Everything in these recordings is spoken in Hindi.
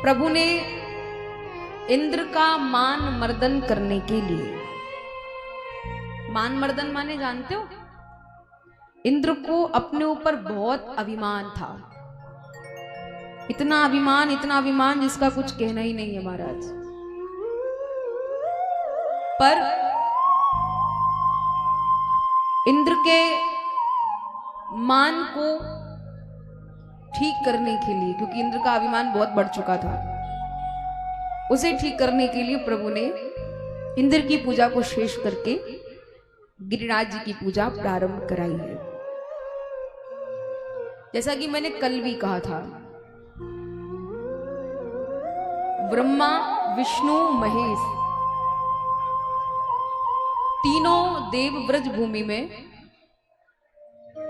प्रभु ने इंद्र का मान मर्दन करने के लिए, मान मर्दन माने जानते हो, इंद्र को अपने ऊपर बहुत अभिमान था। इतना अभिमान जिसका कुछ कहना ही नहीं है महाराज। पर इंद्र के मान को ठीक करने के लिए, क्योंकि इंद्र का अभिमान बहुत बढ़ चुका था, उसे ठीक करने के लिए प्रभु ने इंद्र की पूजा को शेष करके गिरिराज जी की पूजा प्रारंभ कराई है। जैसा कि मैंने कल भी कहा था, ब्रह्मा विष्णु महेश तीनों देव ब्रज भूमि में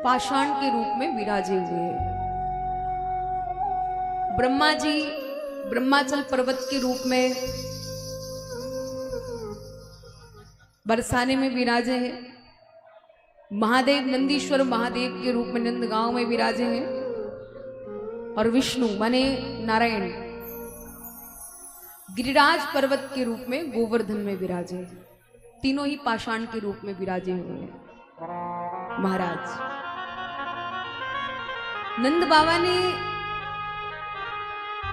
पाषाण के रूप में विराजे हुए हैं। ब्रह्मा जी ब्रह्माचल पर्वत के रूप में बरसाने में विराजे हैं। महादेव नंदीश्वर महादेव के रूप में नंदगांव में विराजे हैं। और विष्णु माने नारायण गिरिराज पर्वत के रूप में गोवर्धन में विराजे हैं। तीनों ही पाषाण के रूप में विराजे हुए हैं। महाराज नंद बाबा ने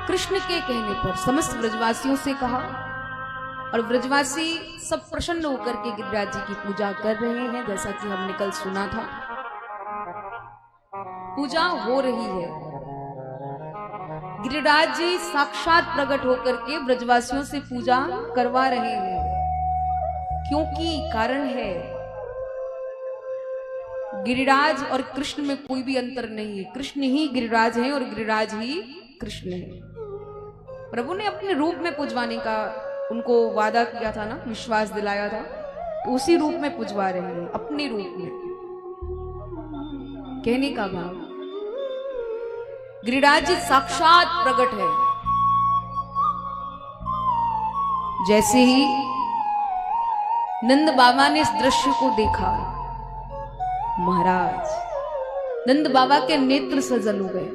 कृष्ण के कहने पर समस्त ब्रजवासियों से कहा, और ब्रजवासी सब प्रसन्न होकर के गिरिराज जी की पूजा कर रहे हैं। जैसा कि हमने कल सुना था, पूजा हो रही है। गिरिराज जी साक्षात प्रकट होकर के ब्रजवासियों से पूजा करवा रहे हैं, क्योंकि कारण है गिरिराज और कृष्ण में कोई भी अंतर नहीं है। कृष्ण ही गिरिराज है और गिरिराज ही कृष्ण है। प्रभु ने अपने रूप में पुजवाने का उनको वादा किया था ना, विश्वास दिलाया था, तो उसी रूप में पुजवा रहे हैं, अपने रूप में। कहने का भाव, गिरिराज जी साक्षात प्रकट है। जैसे ही नंद बाबा ने इस दृश्य को देखा, महाराज नंद बाबा के नेत्र सजल हो गए।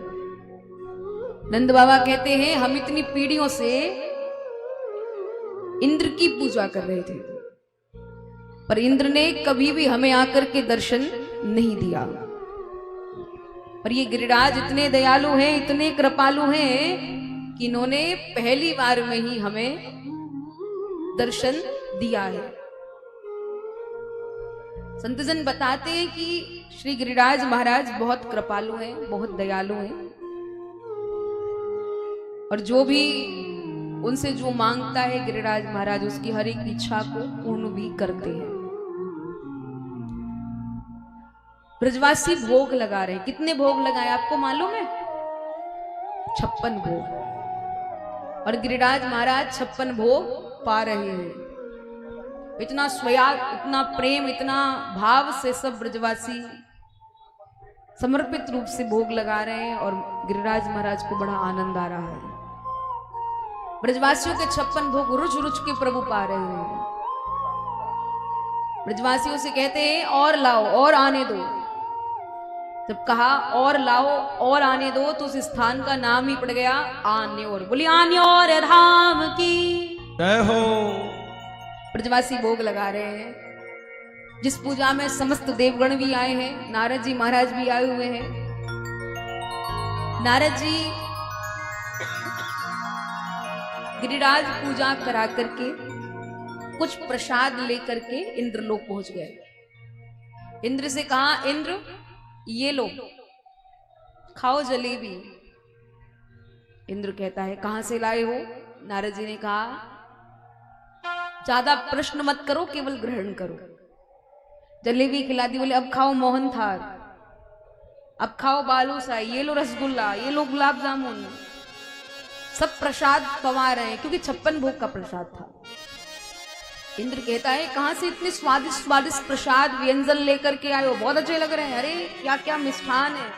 नंद बाबा कहते हैं, हम इतनी पीढ़ियों से इंद्र की पूजा कर रहे थे, पर इंद्र ने कभी भी हमें आकर के दर्शन नहीं दिया। पर ये गिरिराज इतने दयालु हैं, इतने कृपालु हैं कि इन्होंने पहली बार में ही हमें दर्शन दिया है। संतजन बताते हैं कि श्री गिरिराज महाराज बहुत कृपालु हैं, बहुत दयालु हैं, और जो भी उनसे जो मांगता है गिरिराज महाराज उसकी हर एक इच्छा को पूर्ण भी करते हैं। ब्रजवासी भोग लगा रहे हैं। कितने भोग लगाए आपको मालूम है? 56 भोग। और गिरिराज महाराज 56 भोग पा रहे हैं। इतना स्वयाग, इतना प्रेम, इतना भाव से सब ब्रजवासी समर्पित रूप से भोग लगा रहे हैं, और गिरिराज महाराज को बड़ा आनंद आ रहा है। ब्रजवासियों के 56 भोग रुच रुच के प्रभु पा रहे हैं। ब्रजवासियों से कहते हैं, और लाओ, और आने दो। जब कहा और लाओ और आने दो, तो उस स्थान का नाम ही पड़ गया आने और। बोली आने और धाम की जय हो। ब्रजवासी भोग लगा रहे हैं, जिस पूजा में समस्त देवगण भी आए हैं। नारद जी महाराज भी आए हुए हैं। नारद जी गिरिराज पूजा करा करके कुछ प्रसाद लेकर के इंद्रलोक पहुंच गए। इंद्र से कहा, इंद्र ये लो, खाओ जलेबी। इंद्र कहता है, कहां से लाए हो? नारद जी ने कहा, ज्यादा प्रश्न मत करो, केवल ग्रहण करो। जलेबी खिला दी। बोले अब खाओ मोहन थाल, अब खाओ बालूशाही, ये लो रसगुल्ला, ये लो गुलाब जामुन। सब प्रसाद पवा रहे हैं, क्योंकि 56 भोग का प्रसाद था। इंद्र कहता है, कहां से इतने स्वादिष्ट स्वादिष्ट प्रसाद व्यंजन लेकर के आए हो? बहुत अच्छे लग रहे हैं। अरे क्या क्या मिष्ठान है।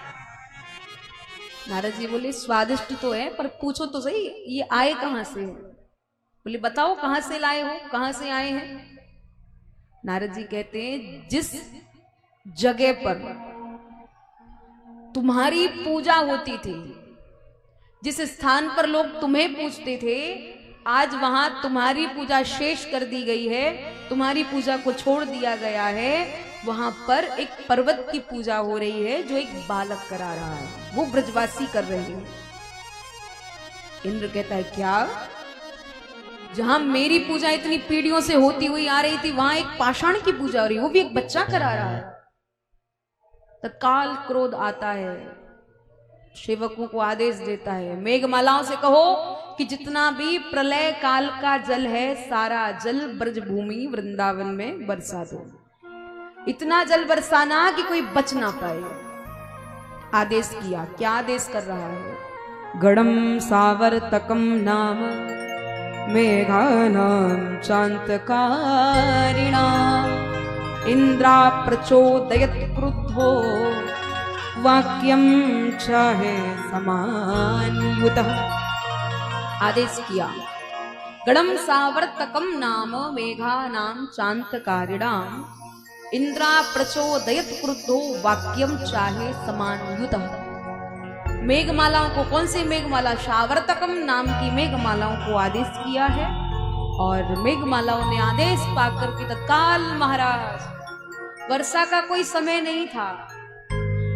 नारद जी बोले, स्वादिष्ट तो है, पर पूछो तो सही ये आए कहां से? बोले बताओ कहां से लाए हो, कहां से आए हैं? नारद जी कहते हैं, जिस जगह पर तुम्हारी पूजा होती थी, जिस स्थान पर लोग तुम्हें पूजते थे, आज वहां तुम्हारी पूजा शेष कर दी गई है, तुम्हारी पूजा को छोड़ दिया गया है। वहां पर एक पर्वत की पूजा हो रही है जो एक बालक करा रहा है, वो ब्रजवासी कर रहे हैं। इंद्र कहता है क्या? जहां मेरी पूजा इतनी पीढ़ियों से होती हुई आ रही थी, वहां एक पाषाण की पूजा हो रही है, वो भी एक बच्चा करा रहा है। तत्काल क्रोध आता है, सेवकों को आदेश देता है, मेघमालाओं से कहो कि जितना भी प्रलय काल का जल है, सारा जल ब्रजभूमि वृंदावन में बरसा दो। इतना जल बरसाना कि कोई बच ना पाए। आदेश किया। क्या आदेश कर रहा है? गणम सावर्तकम नाम मेघानाम चांतकारिणा इंद्रा प्रचोदयत क्रुद्धो वाक्यम चाहे समान्युतः। आदेश किया। गणम सावर्तकम नाम मेघानाम चांतकारिणाम इंद्रा प्रचोदयत क्रुद्धो वाक्यम चाहे समान्युतः। मेघमालाओं को, कौन सी मेघमाला? सावर्तकम नाम की मेघमालाओं को आदेश किया है। और मेघमालाओं ने आदेश पाकर के तत्काल महाराज, वर्षा का कोई समय नहीं था,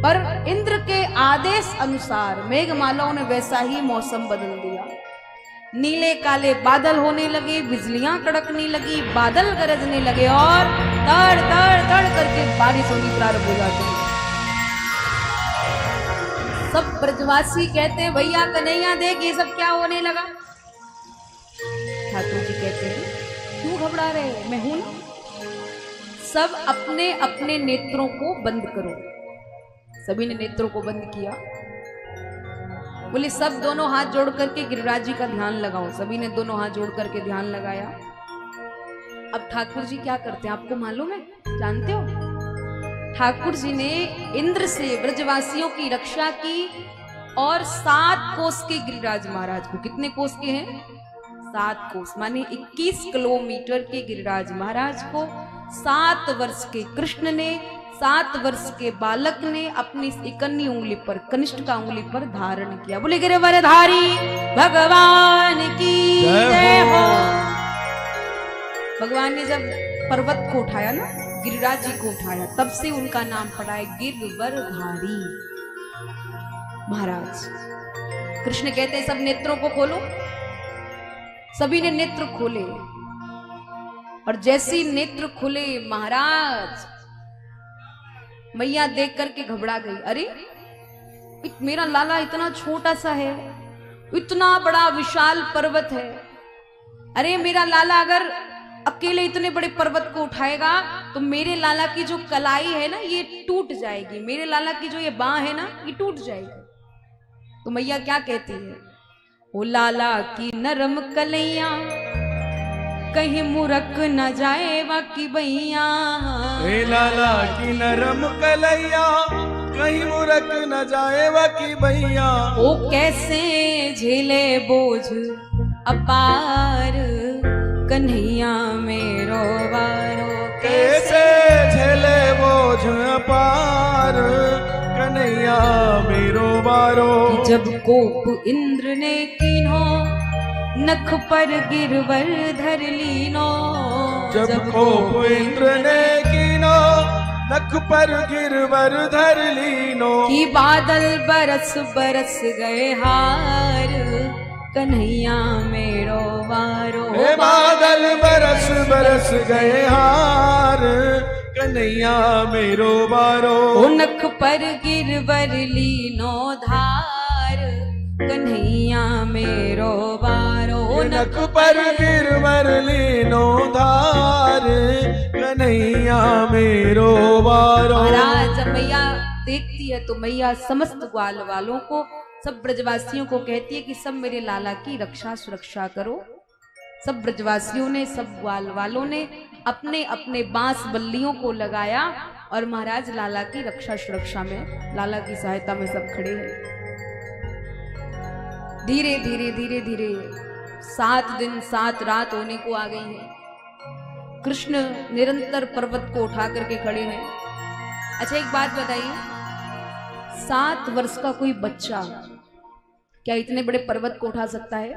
पर इंद्र के आदेश अनुसार मेघमालाओं ने वैसा ही मौसम बदल दिया। नीले काले बादल होने लगे, बिजलियां कड़कने लगी, बादल गरजने लगे और तड़ तड़ तड़ करके बारिश होनी प्रारंभ हो जाती है। सब ब्रजवासी कहते हैं, भैया कन्हैया देख ये सब क्या होने लगा। ठाकुर जी कहते हैं, क्यों घबरा रहे हो, मैं हूं ना। सब अपने अपने नेत्रों को बंद करो। सभी ने नेत्रों को बंद किया। बोले सब दोनों हाथ जोड़ करके गिरिराज जी का ध्यान लगाओ। सभी ने दोनों हाथ जोड़ करके ध्यान लगाया। अब ठाकुर जी क्या करते हैं आपको मालूम है, जानते हो? ठाकुर जी ने इंद्र से ब्रजवासियों की रक्षा की और 7 कोस के गिरिराज महाराज को, कितने कोस के हैं? 7 कोस माने 21 किलोमीटर के गिरिराज महाराज को 7 वर्ष के कृष्ण ने, 7 वर्ष के बालक ने अपनी इकन्नी उंगली पर, कनिष्ठ का उंगली पर धारण किया। बोले गिरिवरधारी भगवान की जय हो। भगवान ने जब पर्वत को उठाया ना, गिरिराज जी को उठाया, तब से उनका नाम पड़ा है गिरवरधारी महाराज। कृष्ण कहते हैं सब नेत्रों को खोलो। सभी ने नेत्र खोले और जैसे नेत्र खुले महाराज, मैया देख करके घबरा गई। अरे मेरा लाला इतना छोटा सा है, इतना बड़ा विशाल पर्वत है। अरे मेरा लाला अगर अकेले इतने बड़े पर्वत को उठाएगा तो मेरे लाला की जो कलाई है ना ये टूट जाएगी, मेरे लाला की जो ये बांह है ना ये टूट जाएगी। तो मैया क्या कहती है? ओ लाला की नरम कलैया कहीं मुरक न जाए वाकी बैया। लाला की नरम कलैया कहीं मुरक न जाए वाकी बैया। ओ कैसे झेले बोझ अपार कन्हैया मेरो वारो। कैसे झेले बोझ अपार कन्हैया मेरो वारो। जब कोप इंद्र ने कीनो नख पर गिरवर धर लीनो। जब कोप इंद्र ने कीनो नख पर गिरवर धर लीनो। कि बादल बरस बरस गए हार कन्हैया मेरो वारो। बादल बरस बरस गए हार कन्हैया मेरो वारो। ओ नख पर गिरवर लीनो धार कन्हैया मेरो वारो। नख पर गिरवर लीनो धार कन्हैया मेरो वारो। महाराज मैया देखती है तो मैया समस्त ग्वाल वालों को, सब ब्रजवासियों को कहती है कि सब मेरे लाला की रक्षा सुरक्षा करो। सब ब्रजवासियों ने, सब ग्वाल वालों ने अपने अपने बांस बल्लियों को लगाया और महाराज लाला की रक्षा सुरक्षा में, लाला की सहायता में सब खड़े हैं। धीरे धीरे धीरे धीरे 7 दिन 7 रात होने को आ गई है। कृष्ण निरंतर पर्वत को उठा करके खड़े हैं। अच्छा एक बात बताइए, 7 वर्ष का कोई बच्चा क्या इतने बड़े पर्वत को उठा सकता है?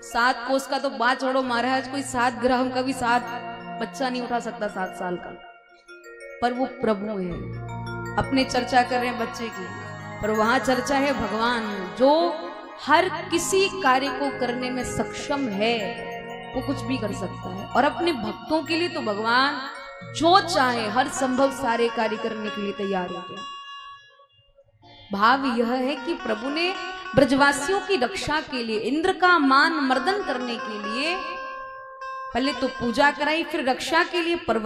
7 कोस का तो बात छोड़ो महाराज, कोई 7 ग्राम का भी 7 बच्चा नहीं उठा सकता 7 साल का। पर वो प्रभु है। अपने चर्चा कर रहे हैं बच्चे की, पर वहां चर्चा है भगवान जो हर किसी कार्य को करने में सक्षम है, वो कुछ भी कर सकता है। और अपने भक्तों के लिए तो भगवान जो चाहे हर संभव सारे कार्य करने के लिए तैयार हो गया। भाव यह है कि प्रभु ने ब्रजवासियों की रक्षा के लिए, इंद्र का मान मर्दन करने के लिए पहले तो पूजा कराई, फिर रक्षा के लिए पर्वत